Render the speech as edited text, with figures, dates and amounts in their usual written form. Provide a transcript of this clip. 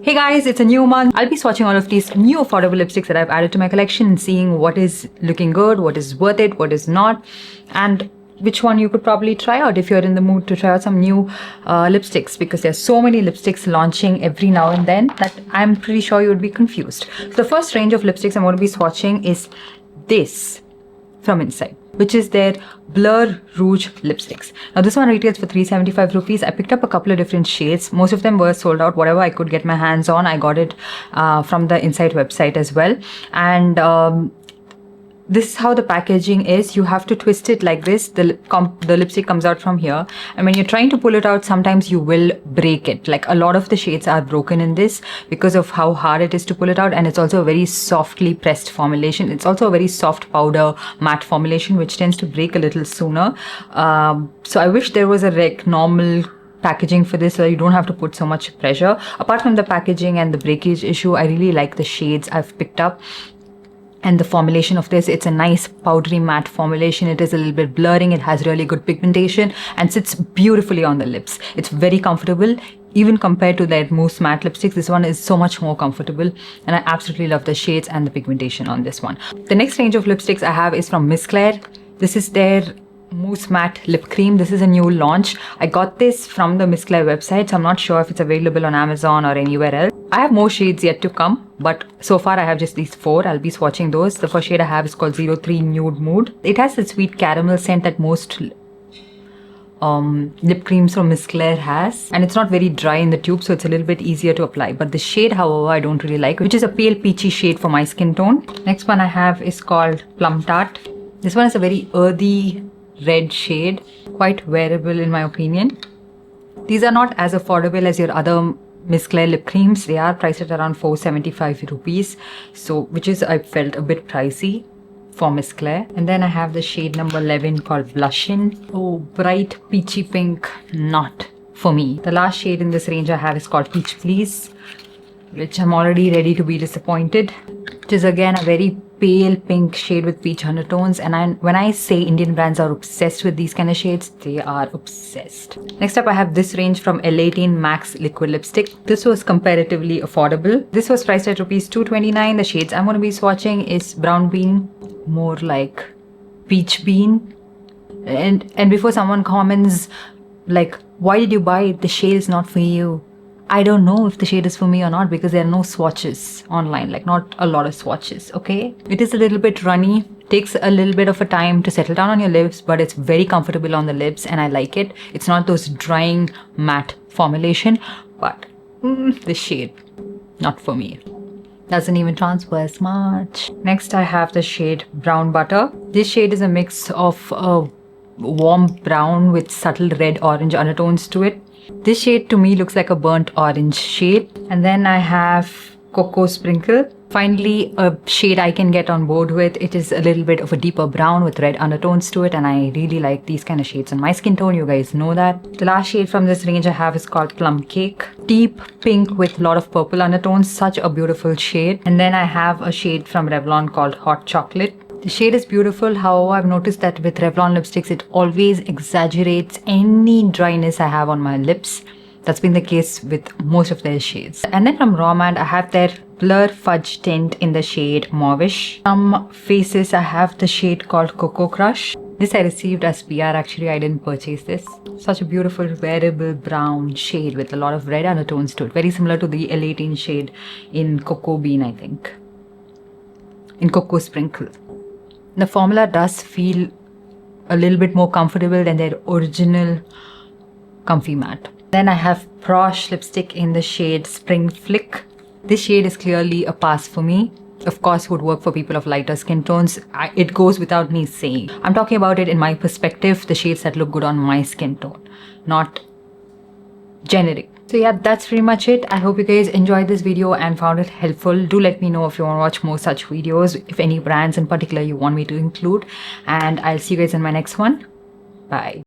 Hey guys, it's a new month. I'll be swatching all of these new affordable lipsticks that I've added to my collection and seeing what is looking good, what is worth it, what is not, and which one you could probably try out if you're in the mood to try out some new lipsticks, because there's so many lipsticks launching every now and then that I'm pretty sure you would be confused. So the first range of lipsticks I'm going to be swatching is this from Inside, which is their Blur Rouge lipsticks. Now this one retails for 375 rupees. I picked up a couple of different shades. Most of them were sold out. Whatever I could get my hands on, I got it from the Inside website as well. And this is how the packaging is. You have to twist it like this. The lipstick comes out from here, and when you're trying to pull it out, sometimes you will break it. Like a lot of the shades are broken in this because of how hard it is to pull it out, and it's also a very softly pressed formulation. It's also a very soft powder matte formulation, which tends to break a little sooner. So I wish there was a normal packaging for this so that you don't have to put so much pressure. Apart from the packaging and the breakage issue, I really like the shades I've picked up. And the formulation of this, it's a nice powdery matte formulation. It is a little bit blurring. It has really good pigmentation and sits beautifully on the lips. It's very comfortable. Even compared to their mousse matte lipsticks, this one is so much more comfortable. And I absolutely love the shades and the pigmentation on this one. The next range of lipsticks I have is from Miss Claire. This is their mousse matte lip cream. This is a new launch. I got this from the Miss Claire website, so I'm not sure if it's available on Amazon or anywhere else. I have more shades yet to come, but so far I have just these 4. I'll be swatching those. The first shade I have is called 03 Nude Mood. It has the sweet caramel scent that most lip creams from Miss Claire has, and it's not very dry in the tube, so it's a little bit easier to apply. But the shade, however, I don't really like, which is a pale peachy shade for my skin tone. Next one I have is called Plum Tart. This one is a very earthy red shade, quite wearable in my opinion. These are not as affordable as your other Miss Claire lip creams. They are priced at around 475 rupees, so which is, I felt, a bit pricey for Miss Claire. And then I have the shade number 11 called Blushin'. Oh, bright peachy pink, not for me. The last shade in this range I have is called Peach Please, which I'm already ready to be disappointed. Which is again a very pale pink shade with peach undertones, and when I say Indian brands are obsessed with these kind of shades, they are obsessed. Next up I have this range from L18 Max Liquid Lipstick. This was comparatively affordable. This was priced at rupees 229. The shades I'm going to be swatching is Brown Bean, more like Peach Bean. And before someone comments like, why did you buy it? The shade is not for you. I don't know if the shade is for me or not because there are no swatches online, like not a lot of swatches, okay? It is a little bit runny, takes a little bit of a time to settle down on your lips, but it's very comfortable on the lips and I like it. It's not those drying matte formulation, but the shade, not for me. Doesn't even transfer as much. Next I have the shade Brown Butter. This shade is a mix of a warm brown with subtle red orange undertones to it. This shade to me looks like a burnt orange shade. And then I have Cocoa Sprinkle. Finally, a shade I can get on board with. It is a little bit of a deeper brown with red undertones to it, and I really like these kind of shades on my skin tone. You guys know that. The last shade from this range I have is called Plum Cake. Deep pink with a lot of purple undertones. Such a beautiful shade. And then I have a shade from Revlon called Hot Chocolate. The shade is beautiful, however, I've noticed that with Revlon lipsticks, it always exaggerates any dryness I have on my lips. That's been the case with most of their shades. And then from Romand, I have their Blur Fudge tint in the shade Mauvish. From Faces, I have the shade called Cocoa Crush. This I received as PR, actually I didn't purchase this. Such a beautiful wearable brown shade with a lot of red undertones to it. Very similar to the L18 shade in Cocoa Bean, I think. In Cocoa Sprinkle. The formula does feel a little bit more comfortable than their original Comfy Matte. Then I have Prosh lipstick in the shade Spring Flick. This shade is clearly a pass for me. Of course, would work for people of lighter skin tones. It goes without me saying. I'm talking about it in my perspective, the shades that look good on my skin tone, not generic. So yeah, that's pretty much it. I hope you guys enjoyed this video and found it helpful. Do let me know if you want to watch more such videos, if any brands in particular you want me to include. And I'll see you guys in my next one. Bye.